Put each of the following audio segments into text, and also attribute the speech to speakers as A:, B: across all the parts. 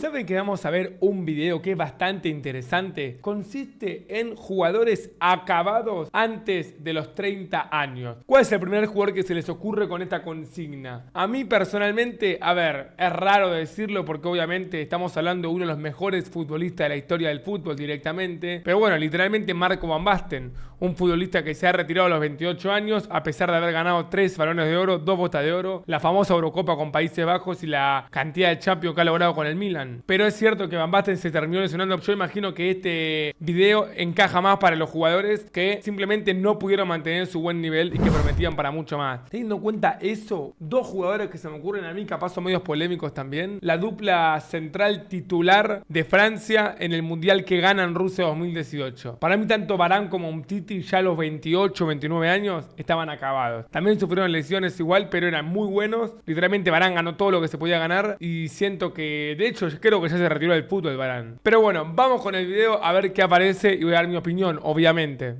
A: saben que vamos a ver un video que es bastante interesante. Consiste en jugadores acabados antes de los 30 años. ¿Cuál es el primer jugador que se les ocurre con esta consigna? A mí personalmente, a ver, es raro decirlo porque obviamente estamos hablando de uno de los mejores futbolistas de la historia del fútbol directamente. Pero bueno, literalmente Marco Van Basten, un futbolista que se ha retirado a los 28 años a pesar de haber ganado 3 balones de oro, 2 botas de oro, la famosa Eurocopa con Países Bajos y la cantidad de Champions que ha logrado con el Milan. Pero es cierto que Van Basten se terminó lesionando. Yo imagino que este video encaja más para los jugadores que simplemente no pudieron mantener su buen nivel y que prometían para mucho más. Teniendo en cuenta eso, dos jugadores que se me ocurren a mí, capaz son medios polémicos también. La dupla central titular de Francia en el Mundial que gana en Rusia 2018. Para mí tanto Varane como Umtiti ya a los 28, 29 años estaban acabados. También sufrieron lesiones igual, pero eran muy buenos. Literalmente Varane ganó todo lo que se podía ganar y siento que, de hecho, creo que ya se retiró del fútbol Varane. Pero bueno, vamos con el video a ver qué aparece y voy a dar mi opinión, obviamente.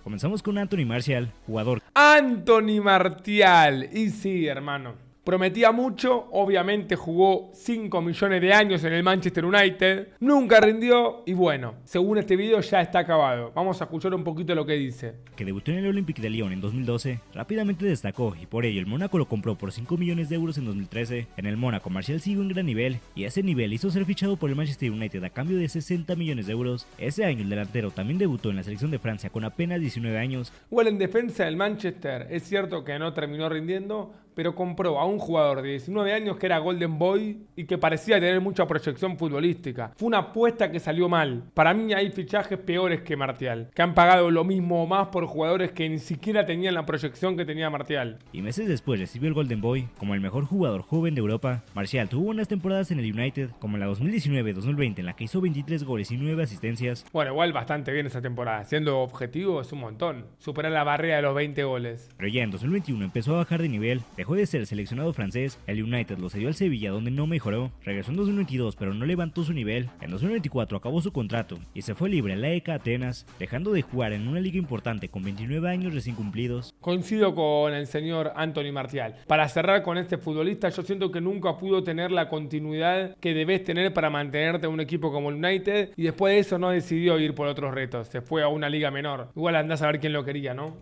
B: Comenzamos con Anthony Martial, jugador.
A: Anthony Martial. Y sí, hermano. Prometía mucho, obviamente jugó 5 millones de años en el Manchester United, nunca rindió y bueno, según este video ya está acabado. Vamos a escuchar un poquito lo que dice.
B: Que debutó en el Olympique de Lyon en 2012, rápidamente destacó y por ello el Mónaco lo compró por 5 millones de euros en 2013. En el Mónaco Martial siguió en gran nivel y ese nivel hizo ser fichado por el Manchester United a cambio de 60 millones de euros. Ese año el delantero también debutó en la selección de Francia con apenas 19 años.
A: Igual en defensa del Manchester es cierto que no terminó rindiendo, pero compró a un jugador de 19 años que era Golden Boy y que parecía tener mucha proyección futbolística. Fue una apuesta que salió mal. Para mí hay fichajes peores que Martial, que han pagado lo mismo o más por jugadores que ni siquiera tenían la proyección que tenía Martial.
B: Y meses después recibió el Golden Boy como el mejor jugador joven de Europa. Martial tuvo buenas temporadas en el United, como en la 2019-2020 en la que hizo 23 goles y 9 asistencias.
A: Bueno, igual bastante bien esa temporada. Siendo objetivo es un montón. Superar la barrera de los 20 goles.
B: Pero ya en 2021 empezó a bajar de nivel. Dejó de ser seleccionado francés, el United lo cedió al Sevilla donde no mejoró, regresó en 2022 pero no levantó su nivel, en 2024 acabó su contrato y se fue libre a la EK Atenas, dejando de jugar en una liga importante con 29 años recién cumplidos.
A: Coincido con el señor Anthony Martial. Para cerrar con este futbolista, yo siento que nunca pudo tener la continuidad que debes tener para mantenerte en un equipo como el United y después de eso no decidió ir por otros retos, se fue a una liga menor. Igual andás a ver quién lo quería, ¿no?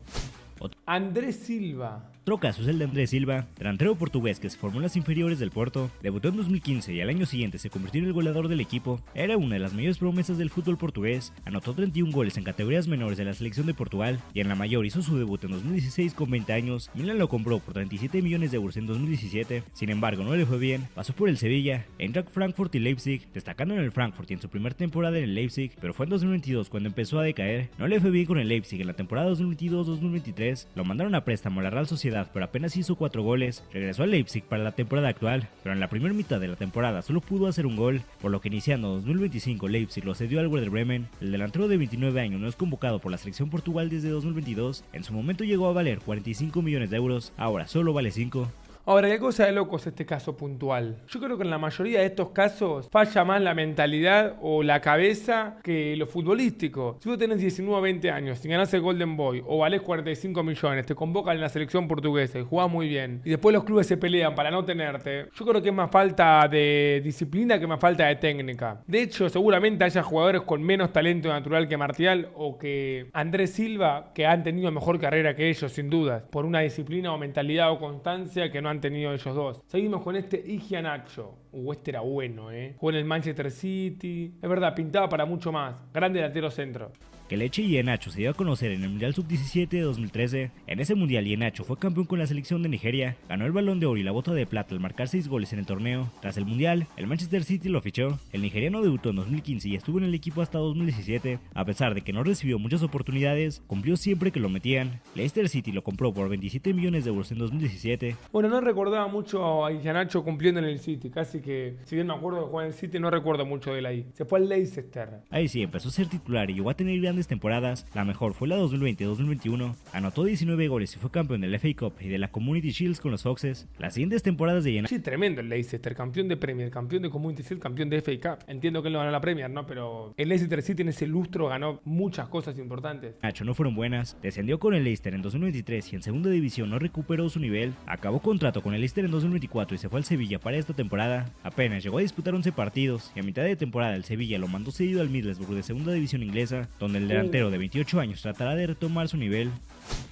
A: Andrés Silva.
B: Otro caso es el de Andrés Silva, delantero portugués que se formó en las inferiores del Porto, debutó en 2015 y al año siguiente se convirtió en el goleador del equipo. Era una de las mayores promesas del fútbol portugués, anotó 31 goles en categorías menores de la selección de Portugal y en la mayor hizo su debut en 2016 con 20 años. Milan lo compró por 37 millones de euros en 2017, sin embargo no le fue bien, pasó por el Sevilla, Eintracht Frankfurt y Leipzig, destacando en el Frankfurt y en su primera temporada en el Leipzig, pero fue en 2022 cuando empezó a decaer. No le fue bien con el Leipzig en la temporada 2022-2023, lo mandaron a préstamo a la Real Sociedad pero apenas hizo 4 goles, regresó al Leipzig para la temporada actual, pero en la primera mitad de la temporada solo pudo hacer un gol, por lo que iniciando 2025 Leipzig lo cedió al Werder Bremen. El delantero de 29 años no es convocado por la selección Portugal desde 2022, en su momento llegó a valer 45 millones de euros, ahora solo vale 5.
A: Ahora, ¿qué cosa de locos este caso puntual? Yo creo que en la mayoría de estos casos falla más la mentalidad o la cabeza que lo futbolístico. Si vos tenés 19 o 20 años, si ganás el Golden Boy o valés 45 millones, te convocan en la selección portuguesa y jugás muy bien, y después los clubes se pelean para no tenerte, yo creo que es más falta de disciplina que más falta de técnica. De hecho, seguramente haya jugadores con menos talento natural que Martial o que Andrés Silva que han tenido mejor carrera que ellos, sin dudas, por una disciplina o mentalidad o constancia que no han tenido ellos dos. Seguimos con este Iheanacho. Este era bueno, Jugó en el Manchester City. Es verdad, pintaba para mucho más. Grande delantero centro.
B: Que Leche y Iheanacho se dio a conocer en el Mundial Sub-17 de 2013. En ese Mundial Iheanacho fue campeón con la selección de Nigeria, ganó el Balón de Oro y la Bota de Plata al marcar 6 goles en el torneo. Tras el Mundial, el Manchester City lo fichó. El nigeriano debutó en 2015 y estuvo en el equipo hasta 2017. A pesar de que no recibió muchas oportunidades, cumplió siempre que lo metían. Leicester City lo compró por 27 millones de euros en 2017.
A: Bueno, no recordaba mucho a Iheanacho cumpliendo en el City, casi que, si bien me acuerdo de jugar en el City, no recuerdo mucho de él ahí. Se fue al Leicester.
B: Ahí sí, empezó a ser titular y llegó a tener gran grandes temporadas, la mejor fue la 2020-2021, anotó 19 goles y fue campeón del FA Cup y de la Community Shield con los Foxes. Las siguientes temporadas de Ian
A: Sí, tremendo el Leicester, campeón de Premier, campeón de Community Shield, campeón de FA Cup. Entiendo que él no ganó la Premier, ¿no? Pero el Leicester City en ese lustro ganó muchas cosas importantes.
B: Nacho no fueron buenas, descendió con el Leicester en 2023 y en segunda división no recuperó su nivel, acabó contrato con el Leicester en 2024 y se fue al Sevilla para esta temporada. Apenas llegó a disputar 11 partidos y a mitad de temporada el Sevilla lo mandó cedido al Middlesbrough de segunda división inglesa, donde el delantero de 28 años tratará de retomar su nivel.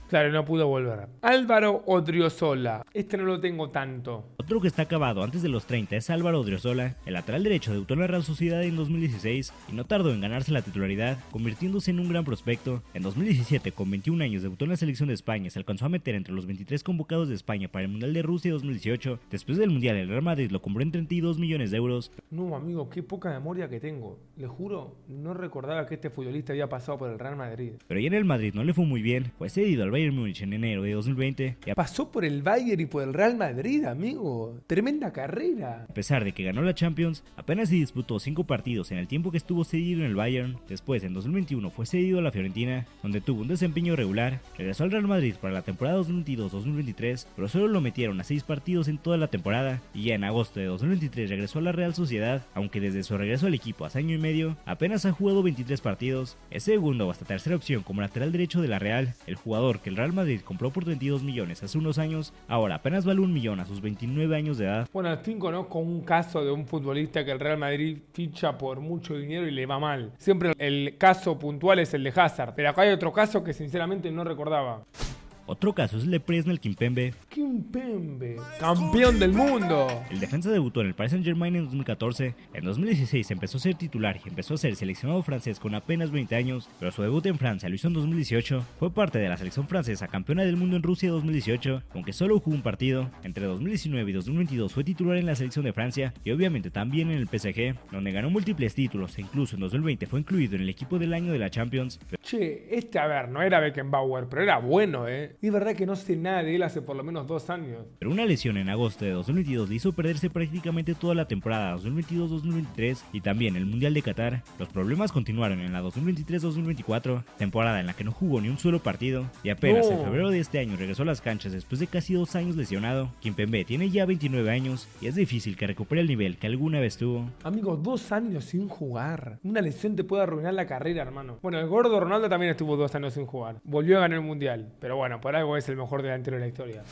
A: Claro, no pudo volver. Álvaro Odriozola. Este no lo tengo tanto.
B: Otro que está acabado antes de los 30 es Álvaro Odriozola. El lateral derecho debutó en la Real Sociedad en 2016 y no tardó en ganarse la titularidad, convirtiéndose en un gran prospecto. En 2017, con 21 años, debutó en la selección de España. Se alcanzó a meter entre los 23 convocados de España para el Mundial de Rusia 2018. Después del Mundial, el Real Madrid lo compró en 32 millones de euros.
A: No, amigo, qué poca memoria que tengo. Le juro, no recordaba que este futbolista había pasado por el Real Madrid.
B: Pero ya en el Madrid no le fue muy bien. Fue cedido al Bayern Múnich en enero de 2020 y
A: Pasó por el Bayern y por el Real Madrid, amigo. Tremenda carrera.
B: a pesar de que ganó la Champions, apenas se disputó 5 partidos en el tiempo que estuvo cedido en el Bayern. Después, en 2021, fue cedido a la Fiorentina, donde tuvo un desempeño regular. Regresó al Real Madrid para la temporada 2022-2023, pero solo lo metieron a 6 partidos en toda la temporada, y ya en agosto de 2023 regresó a la Real Sociedad, aunque desde su regreso al equipo hace año y medio, apenas ha jugado 23 partidos. Es segunda o hasta tercera opción como lateral derecho de la Real. El jugador que el Real Madrid compró por 32 millones hace unos años, ahora apenas vale 1 millón a sus 29 años de edad.
A: Bueno, al fin conozco un caso de un futbolista que el Real Madrid ficha por mucho dinero y le va mal. Siempre el caso puntual es el de Hazard, pero acá hay otro caso que sinceramente no recordaba.
B: Otro caso es el de Presnel Kimpembe.
A: Kimpembe, campeón del mundo.
B: El defensa debutó en el Paris Saint-Germain en 2014, en 2016 empezó a ser titular y empezó a ser seleccionado francés con apenas 20 años, pero su debut en Francia lo hizo en 2018, fue parte de la selección francesa campeona del mundo en Rusia 2018, aunque solo jugó un partido. Entre 2019 y 2022 fue titular en la selección de Francia y obviamente también en el PSG, donde ganó múltiples títulos e incluso en 2020 fue incluido en el equipo del año de la Champions.
A: Che, a ver, no era Beckenbauer, pero era bueno, Es verdad que no sé nada de él hace por lo menos 2 años.
B: Pero una lesión en agosto de 2022 le hizo perderse prácticamente toda la temporada 2022-2023 y también el Mundial de Qatar. Los problemas continuaron en la 2023-2024, temporada en la que no jugó ni un solo partido, y apenas en febrero de este año regresó a las canchas después de casi 2 años lesionado. Kimpembe tiene ya 29 años y es difícil que recupere el nivel que alguna vez tuvo.
A: Amigo, 2 años sin jugar. Una lesión te puede arruinar la carrera, hermano. Bueno, el gordo Ronaldo también estuvo 2 años sin jugar. Volvió a ganar el Mundial, pero bueno, por algo es el mejor delantero de la historia.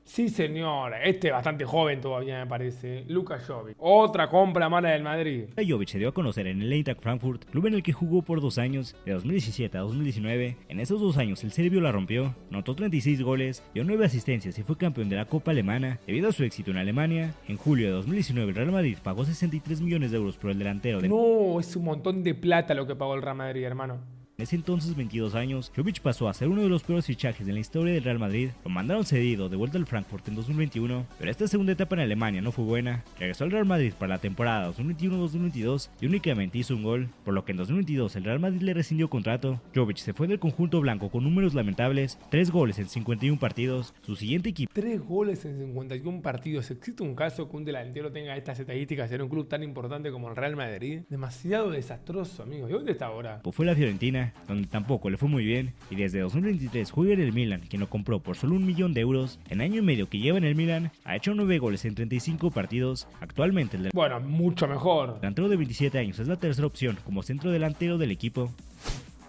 A: Sí, señor. Este es bastante joven todavía, me parece. Luka Jovic. Otra compra mala del Madrid.
B: Jovic se dio a conocer en el Eintracht Frankfurt, club en el que jugó por 2 años, de 2017 a 2019. En esos 2 años el serbio la rompió, anotó 36 goles, dio 9 asistencias y fue campeón de la Copa Alemana. Debido a su éxito en Alemania, en julio de 2019 el Real Madrid pagó 63 millones de euros por el delantero del...
A: No, es un montón de plata lo que pagó el Real Madrid, hermano.
B: En ese entonces 22 años, Jovic pasó a ser uno de los peores fichajes en la historia del Real Madrid. Lo mandaron cedido de vuelta al Frankfurt en 2021, pero esta segunda etapa en Alemania no fue buena. Regresó al Real Madrid para la temporada 2021-2022 y únicamente hizo un gol, por lo que en 2022 el Real Madrid le rescindió contrato. Jovic se fue del conjunto blanco con números lamentables, 3 goles en 51 partidos. Su siguiente equipo...
A: 3 goles en 51 partidos. ¿Existe un caso que un delantero tenga estas estadísticas en un club tan importante como el Real Madrid? Demasiado desastroso, amigo. ¿Y dónde está ahora?
B: Fue la Fiorentina, donde tampoco le fue muy bien, y desde 2023 juega en el Milan, quien lo compró por solo 1 millón de euros. En año y medio que lleva en el Milan, ha hecho 9 goles en 35 partidos. Actualmente el
A: Bueno, mucho mejor.
B: delantero de 27 años es la tercera opción como centro delantero del equipo.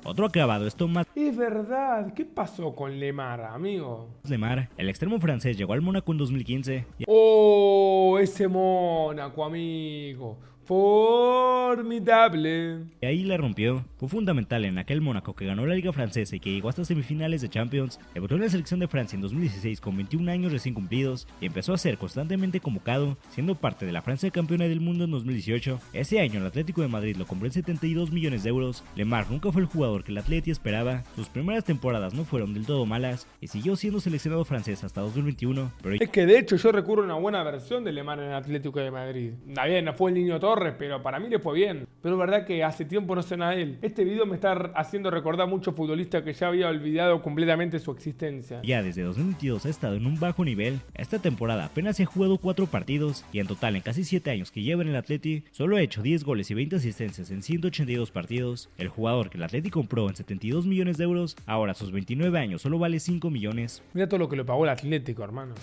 B: Otro acabado es Thomas
A: Es verdad. ¿Qué pasó con Lemar, amigo?
B: Lemar. El extremo francés llegó al Mónaco en 2015 y
A: Oh, ese Mónaco, amigo. Formidable.
B: ahí la rompió. Fue fundamental en aquel Mónaco que ganó la Liga Francesa y que llegó hasta semifinales de Champions. Debutó en la selección de Francia en 2016 con 21 años recién cumplidos y empezó a ser constantemente convocado, siendo parte de la Francia campeona del mundo en 2018. Ese año el Atlético de Madrid lo compró en 72 millones de euros. Lemar nunca fue el jugador que el Atleti esperaba. Sus primeras temporadas no fueron del todo malas y siguió siendo seleccionado francés hasta 2021. Pero
A: Es que de hecho yo recuerdo a una buena versión de Lemar en el Atlético de Madrid. Está bien, no fue el niño torre, Torres, pero para mí le fue bien. Pero es verdad que hace tiempo no suena a él. Este video me está haciendo recordar a muchos futbolistas que ya había olvidado completamente su existencia.
B: Ya desde 2022 ha estado en un bajo nivel. Esta temporada apenas se ha jugado 4 partidos y en total en casi 7 años que lleva en el Atleti solo ha hecho 10 goles y 20 asistencias en 182 partidos. El jugador que el Atleti compró en 72 millones de euros, ahora a sus 29 años solo vale 5 millones.
A: Mira todo lo que lo pagó el Atlético, hermano.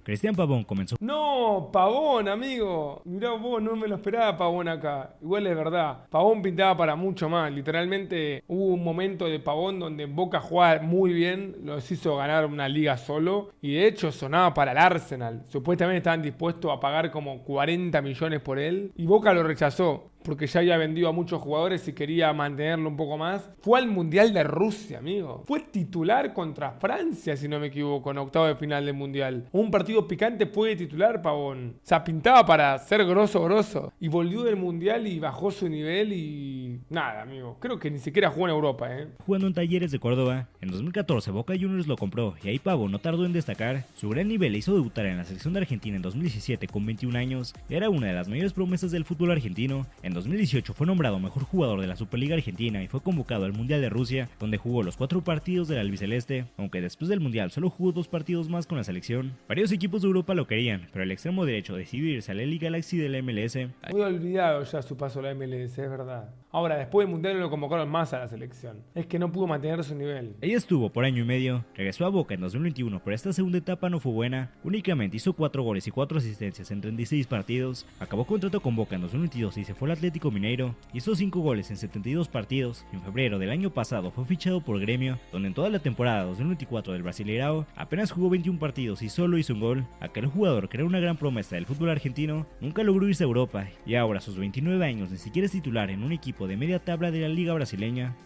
B: Cristian Pavón comenzó.
A: No, Pavón, amigo. Mirá vos, no me lo esperaba Pavón acá. Igual es verdad. Pavón pintaba para mucho más. Literalmente hubo un momento de Pavón donde en Boca jugaba muy bien. Los hizo ganar una liga solo. Y de hecho sonaba para el Arsenal. Supuestamente estaban dispuestos a pagar como 40 millones por él. Y Boca lo rechazó, porque ya había vendido a muchos jugadores y quería mantenerlo un poco más. Fue al Mundial de Rusia, amigo. Fue titular contra Francia, si no me equivoco, en octavo de final del Mundial. Un partido picante fue titular, Pavón. O sea, pintaba para ser grosso. Y volvió del Mundial y bajó su nivel y... nada, amigo. Creo que ni siquiera jugó en Europa,
B: Jugando en Talleres de Córdoba, en 2014 Boca Juniors lo compró y ahí Pavón no tardó en destacar. Su gran nivel le hizo debutar en la selección de Argentina en 2017 con 21 años. Era una de las mayores promesas del fútbol argentino. En 2018 fue nombrado mejor jugador de la Superliga Argentina y fue convocado al Mundial de Rusia, donde jugó los 4 partidos del albiceleste, aunque después del Mundial solo jugó 2 partidos más con la selección. Varios equipos de Europa lo querían, pero el extremo derecho decidió irse a la LA Galaxy de la MLS.
A: Muy olvidado ya su paso a la MLS, es verdad. Ahora, después del Mundial no lo convocaron más a la selección. Es que no pudo mantener su nivel.
B: Ahí estuvo por año y medio, regresó a Boca en 2021, pero esta segunda etapa no fue buena. Únicamente hizo 4 goles y 4 asistencias en 36 partidos. Acabó contrato con Boca en 2022 y se fue al Atlético Mineiro. Hizo 5 goles en 72 partidos. En febrero del año pasado fue fichado por Gremio, donde en toda la temporada 2024 del Brasileirao apenas jugó 21 partidos y solo hizo un gol. Aquel jugador, que era una gran promesa del fútbol argentino, nunca logró irse a Europa y ahora a sus 29 años ni siquiera es titular en un equipo de media tabla de la liga brasileña.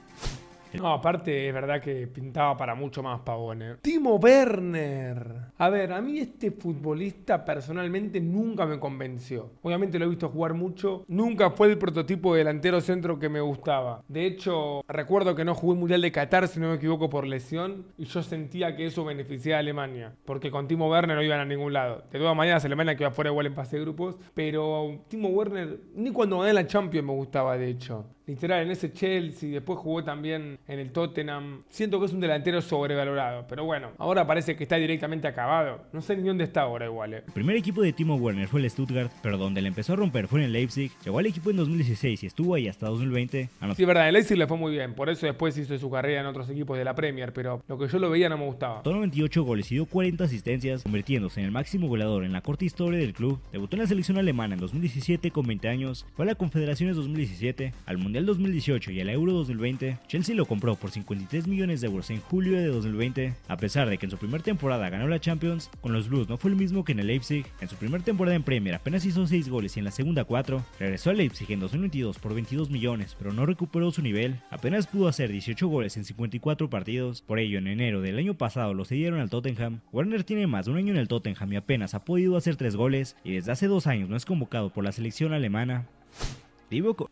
A: No, aparte es verdad que pintaba para mucho más Pavón. Timo Werner. A ver, a mí este futbolista personalmente nunca me convenció. Obviamente lo he visto jugar mucho. Nunca fue el prototipo de delantero centro que me gustaba. De hecho, recuerdo que no jugué el Mundial de Qatar, si no me equivoco, por lesión. Y yo sentía que eso beneficiaba a Alemania. Porque con Timo Werner no iban a ningún lado. De todas maneras, Alemania quedó afuera igual en fase de grupos. Pero Timo Werner, ni cuando gané la Champions me gustaba, de hecho. Literal, en ese Chelsea, después jugó también en el Tottenham. Siento que es un delantero sobrevalorado, pero bueno, ahora parece que está directamente acabado. No sé ni dónde está ahora igual.
B: El primer equipo de Timo Werner fue el Stuttgart, pero donde le empezó a romper fue en el Leipzig. Llegó al equipo en 2016 y estuvo ahí hasta 2020.
A: Sí, es verdad, el Leipzig le fue muy bien, por eso después hizo su carrera en otros equipos de la Premier, pero lo que yo lo veía no me gustaba.
B: Anotó 98 goles y dio 40 asistencias, convirtiéndose en el máximo goleador en la corta historia del club. Debutó en la selección alemana en 2017 con 20 años, fue a la Confederaciones 2017, al Mundial 2018 y al Euro 2020. Chelsea lo compró por 53 millones de euros en julio de 2020. A pesar de que en su primera temporada ganó la Champions, con los Blues no fue el mismo que en el Leipzig. En su primera temporada en Premier apenas hizo 6 goles y en la segunda 4. Regresó al Leipzig en 2022 por 22 millones, pero no recuperó su nivel. Apenas pudo hacer 18 goles en 54 partidos. Por ello, en enero del año pasado lo cedieron al Tottenham. Werner tiene más de un año en el Tottenham y apenas ha podido hacer 3 goles, y desde hace 2 años no es convocado por la selección alemana.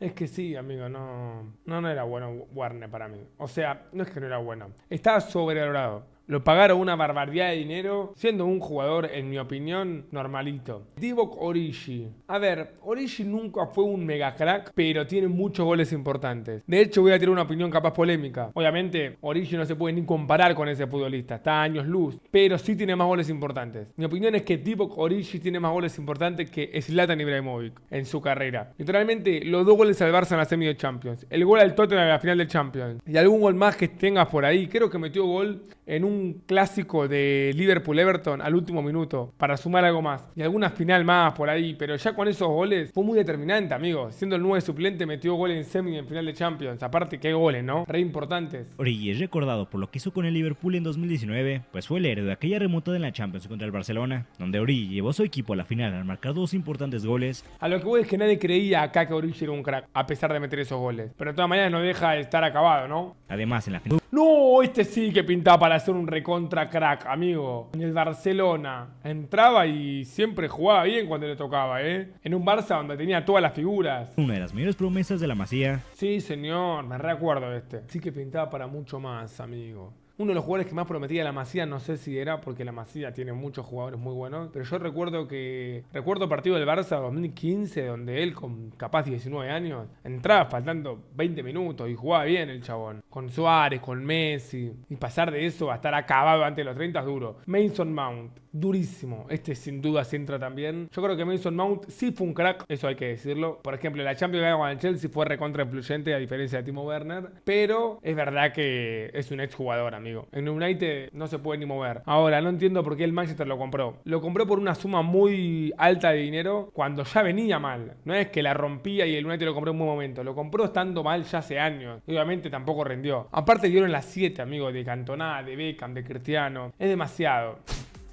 A: Es que sí, amigo, no era bueno Werner para mí. O sea, no es que no era bueno. Estaba sobrevalorado. Lo pagaron una barbaridad de dinero, siendo un jugador, en mi opinión, normalito. Divock Origi. A ver, Origi nunca fue un mega crack, pero tiene muchos goles importantes. De hecho, voy a tener una opinión capaz polémica. Obviamente, Origi no se puede ni comparar con ese futbolista, está a años luz, pero sí tiene más goles importantes. Mi opinión es que Divock Origi tiene más goles importantes que Zlatan Ibrahimovic en su carrera. Literalmente, los 2 goles al Barça en la semi de Champions, el gol al Tottenham en la final de Champions, y algún gol más que tengas por ahí. Creo que metió gol en un clásico de Liverpool-Everton al último minuto para sumar algo más y alguna final más por ahí, pero ya con esos goles fue muy determinante, amigo. Siendo el 9 suplente metió goles en semi y en final de Champions. Aparte, qué goles, ¿no? Re importantes.
B: Origi es recordado por lo que hizo con el Liverpool en 2019, pues fue el héroe de aquella remontada en la Champions contra el Barcelona, donde Origi llevó a su equipo a la final al marcar 2 importantes goles.
A: A lo que voy es que nadie creía acá que Origi era un crack, a pesar de meter esos goles, pero de todas maneras no deja de estar acabado, ¿no?
B: Además, en la final...
A: No, este sí que pintaba para ser un recontra crack, amigo. En el Barcelona entraba y siempre jugaba bien cuando le tocaba, ¿eh? En un Barça donde tenía todas las figuras.
B: Una de las mayores promesas de la Masía.
A: Sí, señor, me recuerdo de este. Sí que pintaba para mucho más, amigo. Uno de los jugadores que más prometía la Masía, no sé si era porque la Masía tiene muchos jugadores muy buenos, pero yo recuerdo partido del Barça 2015 donde él con capaz 19 años entraba faltando 20 minutos y jugaba bien el chabón. Con Suárez, con Messi, y pasar de eso a estar acabado antes de los 30 es duro. Mason Mount, durísimo. Este sin duda se entra también. Yo creo que Mason Mount sí fue un crack, eso hay que decirlo. Por ejemplo, la Champions que ganó con el Chelsea fue recontra influyente a diferencia de Timo Werner, pero es verdad que es un exjugador, amigo. En United no se puede ni mover. Ahora, no entiendo por qué el Manchester lo compró. Lo compró por una suma muy alta de dinero cuando ya venía mal. No es que la rompía y el United lo compró en un buen momento. Lo compró estando mal ya hace años. Y obviamente tampoco rendió. Aparte dieron las 7, amigo, de Cantona, de Beckham, de Cristiano. Es demasiado.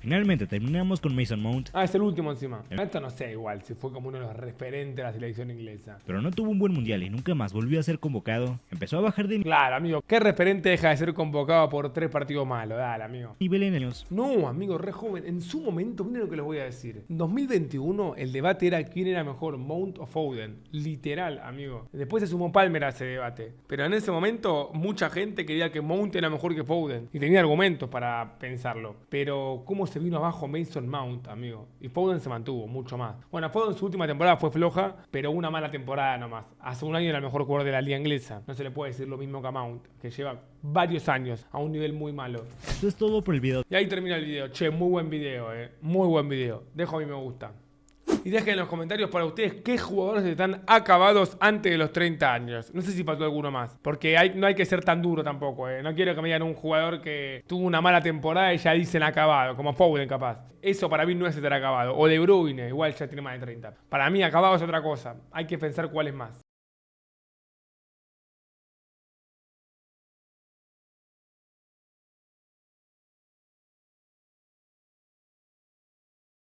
B: Finalmente terminamos con Mason Mount.
A: Es el último encima. Esto no sé igual si fue como uno de los referentes de la selección inglesa.
B: Pero no tuvo un buen mundial y nunca más volvió a ser convocado. Empezó a bajar de
A: Claro, amigo. ¿Qué referente deja de ser convocado por 3 partidos malos? Dale, amigo.
B: nivel en años.
A: No, amigo, re joven. En su momento, miren lo que les voy a decir. En 2021 el debate era quién era mejor, Mount o Foden. Literal, amigo. Después se sumó Palmer a ese debate. Pero en ese momento mucha gente quería que Mount era mejor que Foden. Y tenía argumentos para pensarlo. Pero ¿cómo se vino abajo Mason Mount, amigo? Y Foden se mantuvo mucho más. Bueno, Foden su última temporada fue floja, pero una mala temporada nomás. Hace un año era el mejor jugador de la liga inglesa. No se le puede decir lo mismo que a Mount, que lleva varios años a un nivel muy malo.
B: Esto es todo por el video.
A: Y ahí termina el video. Che, muy buen video, muy buen video. Dejo mi me gusta. Y dejen en los comentarios para ustedes qué jugadores están acabados antes de los 30 años. No sé si faltó alguno más. Porque no hay que ser tan duro tampoco. No quiero que me digan un jugador que tuvo una mala temporada y ya dicen acabado. Como Foden capaz. Eso para mí no es estar acabado. O De Bruyne, igual ya tiene más de 30. Para mí acabado es otra cosa. Hay que pensar cuál es más.